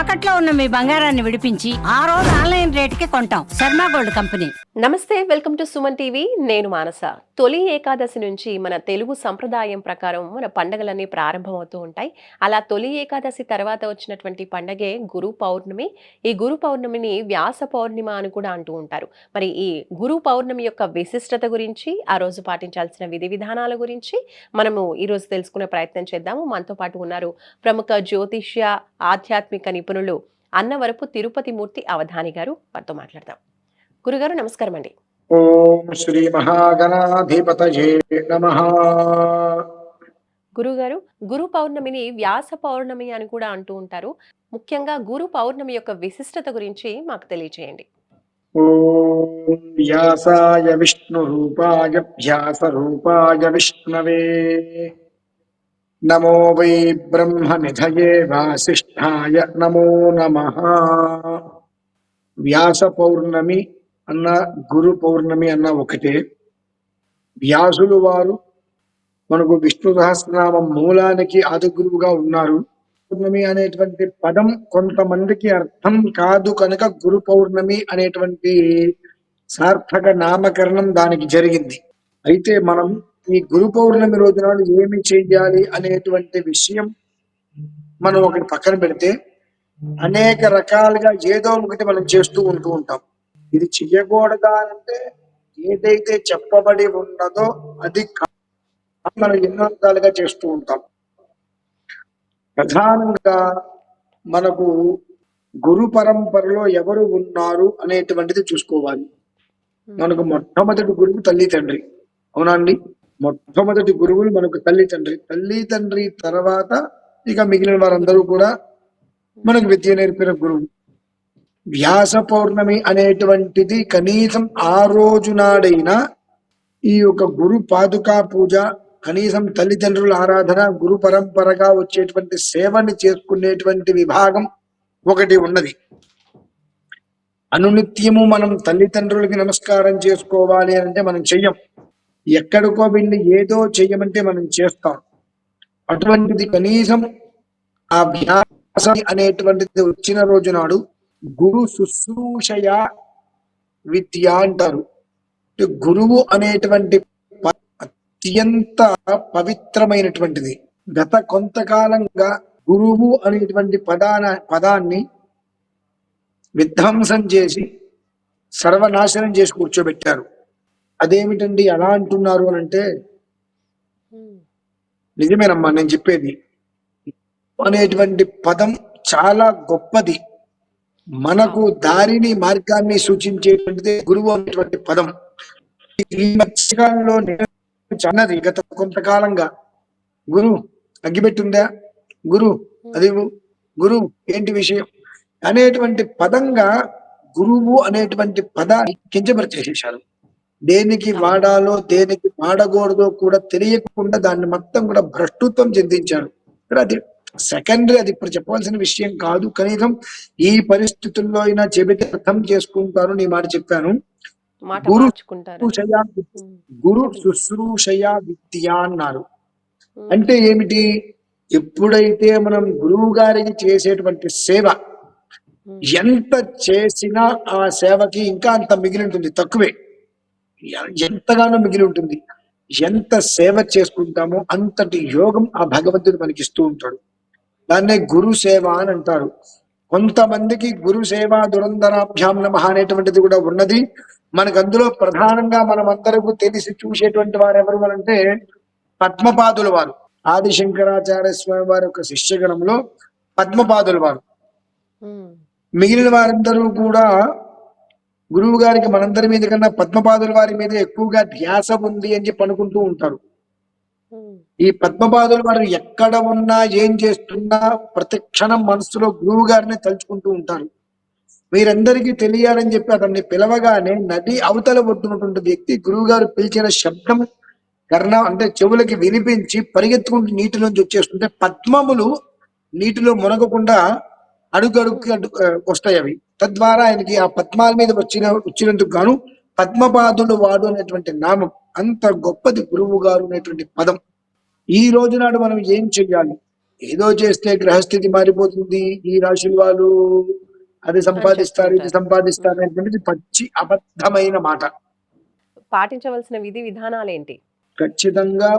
తాకట్లో ఉన్న మీ బంగారాన్ని విడిపించి ఆ రోజు ఆన్లైన్ రేటుకి కొంటాం. Sharma gold company. నమస్తే, వెల్కమ్ టు సుమన్ టీవీ. నేను మానస. తొలి ఏకాదశి నుంచి మన తెలుగు సంప్రదాయం ప్రకారం మన పండుగలన్నీ ప్రారంభమవుతూ ఉంటాయి. అలా తొలి ఏకాదశి తర్వాత వచ్చినటువంటి పండగే గురు పౌర్ణమి. ఈ గురు పౌర్ణమిని వ్యాస పౌర్ణిమ అని కూడా అంటూ ఉంటారు. మరి ఈ గురు పౌర్ణమి యొక్క విశిష్టత గురించి, ఆ రోజు పాటించాల్సిన విధి విధానాల గురించి మనము ఈ రోజు తెలుసుకునే ప్రయత్నం చేద్దాము. మనతో పాటు ఉన్నారు ప్రముఖ జ్యోతిష్య ఆధ్యాత్మిక నిపుణులు అన్నవరపు తిరుపతి మూర్తి అవధాని గారు. వారితో మాట్లాడదాం. గురుగారు నమస్కారం అండి. ఓం శ్రీ మహాగణాధిపతయే నమః. గురుగారు, గురు పౌర్ణమిని వ్యాస పౌర్ణమి అని కూడా అంటూ ఉంటారు. ముఖ్యంగా గురు పౌర్ణమి యొక్క విశిష్టత గురించి మాకు తెలియజేయండి. ఓం వ్యాసాయ విష్ణు రూపాయ వ్యాస రూపాయ విష్ణవే నమో వై బ్రహ్మ నిధయే వాసిష్ఠాయ నమో నమః. వ్యాస పౌర్ణమి అన్న గురు పౌర్ణమి అన్న ఒకటే. వ్యాసులు వారు మనకు విష్ణు సహస్రనామం మూలానికి ఆదిగురువుగా ఉన్నారు. పౌర్ణమి అనేటువంటి పదం కొంతమందికి అర్థం కాదు కనుక గురు పౌర్ణమి అనేటువంటి సార్థక నామకరణం దానికి జరిగింది. అయితే మనం ఈ గురు పౌర్ణమి రోజు నాడు ఏమి చెయ్యాలి అనేటువంటి విషయం మనం ఒకటి పక్కన పెడితే, అనేక రకాలుగా ఏదో ఒకటి మనం చేస్తూ ఉంటాం. ఇది చెయ్యకూడదా అంటే ఏదైతే చెప్పబడి ఉన్నదో అది మనం ఎన్నో రకాలుగా చేస్తూ ఉంటాం. ప్రధానంగా మనకు గురు పరంపరలో ఎవరు ఉన్నారు అనేటువంటిది చూసుకోవాలి. మనకు మొట్టమొదటి గురువు తల్లి తండ్రి, అవునా అండి? మొట్టమొదటి గురువులు మనకు తల్లి తండ్రి తర్వాత ఇక మిగిలిన వారందరూ కూడా మనకు విద్య నేర్పిన గురువు. వ్యాస పౌర్ణమి అనేటువంటిది కనీసం ఆ రోజు నాడైనా ఈ యొక్క గురు పాదుకా పూజ, కనీసం తల్లిదండ్రుల ఆరాధన, గురు పరంపరగా వచ్చేటువంటి సేవని చేసుకునేటువంటి విభాగం ఒకటి ఉన్నది. అనునిత్యము మనం తల్లిదండ్రులకి నమస్కారం చేసుకోవాలి అంటే మనం చెయ్యం. ఎక్కడికో వెళ్ళి ఏదో చెయ్యమంటే మనం చేస్తాం. అటువంటిది కనీసం ఆ వ్యాస అనేటువంటిది వచ్చిన రోజు నాడు గురు శుశ్రూషయ విద్య అంటారు. గురువు అనేటువంటి అత్యంత పవిత్రమైనటువంటిది. గత కొంతకాలంగా గురువు అనేటువంటి పదాన్ని విధ్వంసం చేసి సర్వనాశనం చేసి కూర్చోబెట్టారు. అదేమిటండి అలా అంటున్నారు అని అంటే, నిజమేనమ్మా నేను చెప్పేది. అనేటువంటి పదం చాలా గొప్పది. మనకు దారిని మార్గాన్ని సూచించేటువంటిది గురువు అనేటువంటి పదం. ఈ మధ్యకాలంలో అన్నది గత కొంతకాలంగా గురు అగ్గిపెట్టిందా, గురు అది గురు ఏంటి విషయం అనేటువంటి పదంగా గురువు అనేటువంటి పదాన్ని కించపరిచేసేశారు. దేనికి వాడాలో దేనికి వాడకూడదో కూడా తెలియకుండా దాన్ని మొత్తం కూడా భ్రష్టుత్వం చెందించారు. అది సెకండరీ, అది ఇప్పుడు చెప్పవలసిన విషయం కాదు. కనీసం ఈ పరిస్థితుల్లో అయినా చెబితే అర్థం చేసుకుంటారు. నీ మాట చెప్పాను. గురు శుశ్రూషయ విద్య అన్నారు. అంటే ఏమిటి? ఎప్పుడైతే మనం గురువు గారికి చేసేటువంటి సేవ ఎంత చేసినా ఆ సేవకి ఇంకా అంత మిగిలి ఉంటుంది, తక్కువే. ఎంతగానో మిగిలి ఉంటుంది. ఎంత సేవ చేసుకుంటామో అంతటి యోగం ఆ భగవంతుడు మనకి ఇస్తూ ఉంటాడు. దాన్నే గురు సేవ అని అంటారు. కొంతమందికి గురు సేవ దురంధరాభ్యాం నమః అనేటువంటిది కూడా ఉన్నది. మనకు అందులో ప్రధానంగా మనం అందరికీ తెలిసి చూసేటువంటి వారు ఎవరు అంటే పద్మపాదుల వారు. ఆది శంకరాచార్య స్వామి వారి యొక్క శిష్యగణంలో పద్మపాదుల వారు. మిగిలిన వారందరూ కూడా గురువు గారికి మనందరి మీద కన్నా పద్మపాదుల వారి మీద ఎక్కువగా ధ్యాస ఉంది అని చెప్పి అనుకుంటూ ఉంటారు. ఈ పద్మపాదుల వారు ఎక్కడ ఉన్నా ఏం చేస్తున్నా ప్రతి క్షణం మనసులో గురువు గారిని తలుచుకుంటూ ఉంటారు. మీరందరికీ తెలియాలని చెప్పి అతన్ని పిలవగానే నది అవతల ఒడ్డునటువంటి వ్యక్తి గురువు గారు పిలిచిన శబ్దం అంటే చెవులకి వినిపించి పరిగెత్తుకుంటూ నీటిలోంచి వచ్చేస్తుంటే పద్మములు నీటిలో మునగకుండా అడుగడుగు వస్తాయి అవి. తద్వారా ఆయనకి ఆ పద్మాల మీద వచ్చినందుకు గాను పద్మపాదులు వాడు అనేటువంటి నామం. అంత గొప్పది గురువు గారు అనేటువంటి పదం. ఈ రోజు నాడు మనం ఏం చెయ్యాలి? ఏదో చేస్తే గ్రహస్థితి మారిపోతుంది, ఈ రాశుల వాళ్ళు అది సంపాదిస్తారు, ఇది చెప్తుంటారు. సంపాదిస్తారు అనేటువంటిది పచ్చి అబద్ధమైన మాట. పాటించవలసిన విధి విధానాలేంటి? ఖచ్చితంగా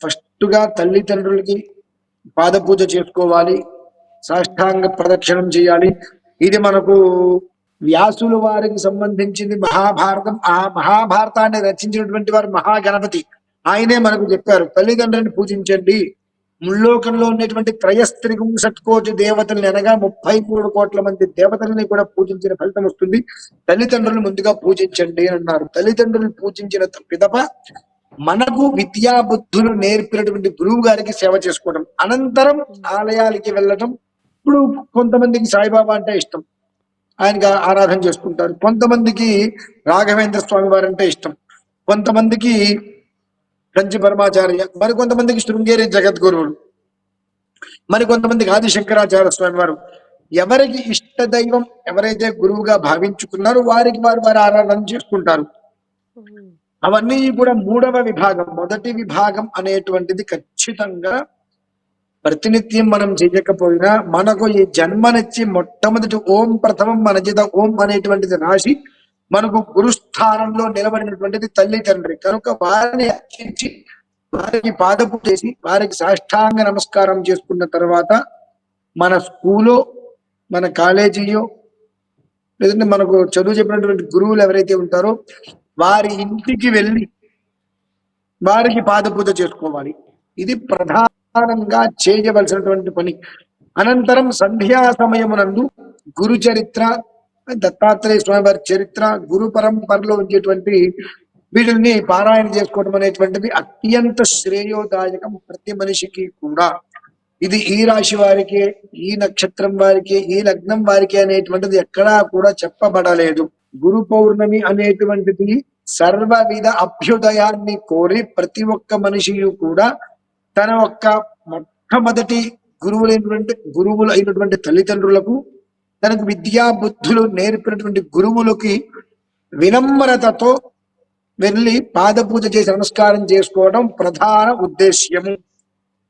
ఫస్ట్ గా తల్లిదండ్రులకి పాద పూజ చేసుకోవాలి, సాష్టాంగ ప్రదక్షిణం చేయాలి. ఇది మనకు వ్యాసుల వారికి సంబంధించింది మహాభారతం. ఆ మహాభారతాన్ని రచించినటువంటి వారు మహాగణపతి, ఆయనే మనకు చెప్పారు తల్లిదండ్రులను పూజించండి. ముల్లోకంలో ఉన్నటువంటి త్రయస్త్రిగుంసత్కోటి దేవతల్ని అనగా 33 కోట్ల మంది దేవతల్ని కూడా పూజించిన ఫలితం వస్తుంది. తల్లిదండ్రులను ముందుగా పూజించండి అని అన్నారు. తల్లిదండ్రులను పూజించిన పిదప మనకు విద్యా బుద్ధులు నేర్పినటువంటి గురువు గారికి సేవ చేసుకోవడం, అనంతరం ఆలయాలకి వెళ్ళటం. ఇప్పుడు కొంతమందికి సాయిబాబా అంటే ఇష్టం, ఆయనకి ఆరాధన చేసుకుంటారు. కొంతమందికి రాఘవేంద్ర స్వామి వారు అంటే ఇష్టం, కొంతమందికి కంచి పరమాచార్య, మరి కొంతమందికి శృంగేరి జగద్గురువులు, మరి కొంతమందికి ఆది శంకరాచార్య స్వామి వారు. ఎవరికి ఇష్ట దైవం ఎవరైతే గురువుగా భావించుకున్నారో వారికి వారు వారు ఆరాధన చేసుకుంటారు. అవన్నీ కూడా మూడవ విభాగం. మొదటి విభాగం అనేటువంటిది ఖచ్చితంగా ప్రతినిత్యం మనం చేయకపోయినా మనకు ఈ జన్మనిచ్చి మొట్టమొదటి ఓం ప్రథమం మన చేత ఓం అనేటువంటిది రాసి మనకు గురుస్థానంలో నిలబడినటువంటిది తల్లి తండ్రి. కనుక వారిని అర్చించి వారికి పాదపు చేసి వారికి సాష్టాంగ నమస్కారం చేసుకున్న తర్వాత మన స్కూలో, మన కాలేజీయో, లేదంటే మనకు చదువు చెప్పినటువంటి గురువులు ఎవరైతే ఉంటారో వారి ఇంటికి వెళ్ళి వారికి పాదపూజ చేసుకోవాలి. ఇది ప్రధానంగా చేయవలసినటువంటి పని. అనంతరం సంధ్యా సమయమునందు గురు చరిత్ర, దత్తాత్రేయ స్వామి వారి చరిత్ర, గురు పరంపరలో వచ్చేటువంటి వీటిని పారాయణ చేసుకోవడం అనేటువంటిది అత్యంత శ్రేయోదాయకం ప్రతి మనిషికి కూడా. ఇది ఈ రాశి వారికి, ఈ నక్షత్రం వారికి, ఈ లగ్నం వారికి అనేటువంటిది ఎక్కడా కూడా చెప్పబడలేదు. గురు పౌర్ణమి అనేటువంటిది సర్వ విధ అభ్యుదయాన్ని కోరి ప్రతి ఒక్క మనిషి కూడా తన ఒక్క మొట్టమొదటి గురువులు అయినటువంటి తల్లిదండ్రులకు, తనకు విద్యా బుద్ధులు నేర్పినటువంటి గురువులకి వినమ్రతతో వెళ్ళి పాద పూజ చేసి నమస్కారం చేసుకోవడం ప్రధాన ఉద్దేశ్యము.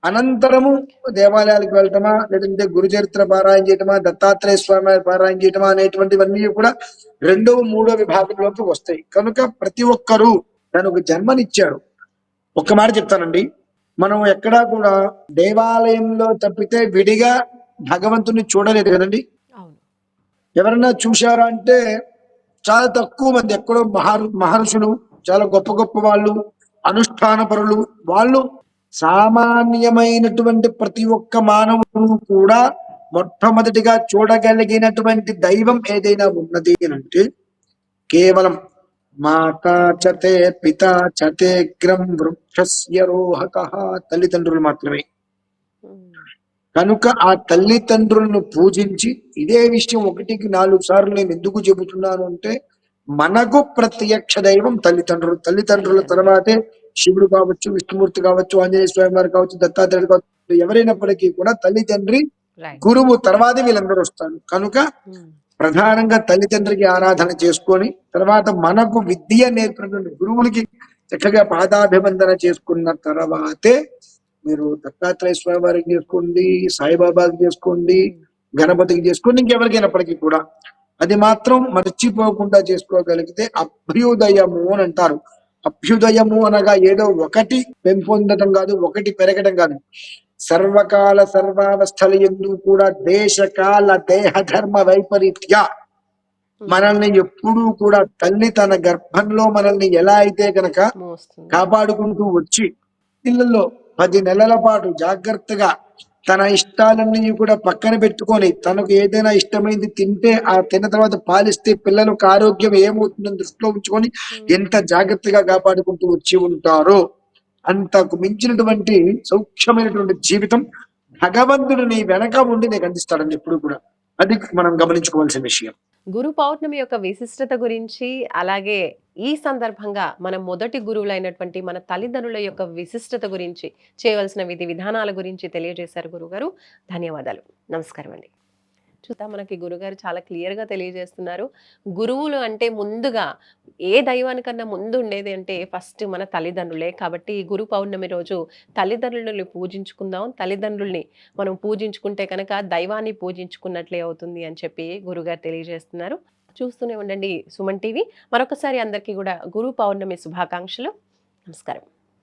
అనంతరము దేవాలయాలకు వెళ్ళటమా, లేదంటే గురు చరిత్ర పారాయణ చేయటమా, దత్తాత్రేయ స్వామి పారాయణ చేయటమా అనేటువంటివన్నీ కూడా రెండవ మూడో విభాగంలోకి వస్తాయి. కనుక ప్రతి ఒక్కరూ తనకు జన్మనిచ్చారు. ఒక్క మాట చెప్తానండి, మనం ఎక్కడా కూడా దేవాలయంలో తప్పితే విడిగా భగవంతుని చూడలేదు కదండి. ఎవరన్నా చూశారా అంటే చాలా తక్కువ మంది. ఎక్కడో మహర్షులు, చాలా గొప్ప గొప్ప వాళ్ళు, అనుష్ఠాన పరులు, వాళ్ళు సామాన్యమైనటువంటి ప్రతి ఒక్క మానవుడు కూడా మొట్టమొదటిగా చూడగలిగినటువంటి దైవం ఏదైనా ఉన్నది అంటే కేవలం మాతా చతే పితా చతేగ్రం వృక్షస్య రోహకః, తల్లిదండ్రులు మాత్రమే. కనుక ఆ తల్లిదండ్రులను పూజించి, ఇదే విషయం 1కి 4 సార్లు నేను ఎందుకు చెబుతున్నాను అంటే మనకు ప్రత్యక్ష దైవం తల్లిదండ్రులు. తల్లిదండ్రుల తర్వాతే శివుడు కావచ్చు, విష్ణుమూర్తి కావచ్చు, ఆంజనేయ స్వామి వారు కావచ్చు, దత్తాత్రేయుడు కావచ్చు, ఎవరైనప్పటికీ కూడా తల్లిదండ్రి గురువు తర్వాతే వీళ్ళందరూ వస్తారు. కనుక ప్రధానంగా తల్లిదండ్రికి ఆరాధన చేసుకొని తర్వాత మనకు విద్య నేర్పినటువంటి గురువులకి చక్కగా పాదాభివందన చేసుకున్న తర్వాతే మీరు దత్తాత్రేయ స్వామి వారికి చేసుకోండి, సాయిబాబాకి చేసుకోండి, గణపతికి చేసుకోండి, ఇంకెవరికైనప్పటికీ కూడా అది మాత్రం మర్చిపోకుండా చేసుకోగలిగితే అభ్యుదయము అని అంటారు. అభ్యుదయము అనగా ఏదో ఒకటి పెంపొందటం కాదు, ఒకటి పెరగడం కాదు. సర్వకాల సర్వావస్థల యందు కూడా దేశకాల దేహ ధర్మ వైపరీత్య మనల్ని ఎప్పుడూ కూడా తల్లి తన గర్భంలో మనల్ని ఎలా అయితే గనక కాపాడుకుంటూ వచ్చి పిల్లల్లో 10 నెలల పాటు జాగ్రత్తగా తన ఇష్టాలన్నీ కూడా పక్కన పెట్టుకొని తనకు ఏదైనా ఇష్టమైంది తింటే ఆ తిన్న తర్వాత పాలిస్తే పిల్లలకు ఆరోగ్యం ఏమవుతుందని దృష్టిలో ఉంచుకొని ఎంత జాగ్రత్తగా కాపాడుకుంటూ వచ్చి ఉంటారో అంతకు మించినటువంటి సౌఖ్యమైనటువంటి జీవితం భగవంతుడు నీ వెనక ఉండి నీకు అందిస్తాడని ఎప్పుడు కూడా. అది మనం గమనించుకోవాల్సిన విషయం. గురు పౌర్ణమి యొక్క విశిష్టత గురించి, అలాగే ఈ సందర్భంగా మన మొదటి గురువులైనటువంటి మన తల్లిదండ్రుల యొక్క విశిష్టత గురించి, చేయవలసిన విధి విధానాల గురించి తెలియజేశారు గురుగారు. ధన్యవాదాలు. నమస్కారం అండి. చూద్దాం, మనకి గురుగారు చాలా క్లియర్గా తెలియజేస్తున్నారు. గురువులు అంటే ముందుగా ఏ దైవానికన్నా ముందు ఉండేది అంటే ఫస్ట్ మన తల్లిదండ్రులే. కాబట్టి ఈ గురు పౌర్ణమి రోజు తల్లిదండ్రులని పూజించుకుందాం. తల్లిదండ్రుల్ని మనం పూజించుకుంటే కనుక దైవాన్ని పూజించుకున్నట్లే అవుతుంది అని చెప్పి గురుగారు తెలియజేస్తున్నారు. చూస్తూనే ఉండండి సుమన్ టీవీ. మరొకసారి అందరికీ కూడా గురు పౌర్ణమి శుభాకాంక్షలు. నమస్కారం.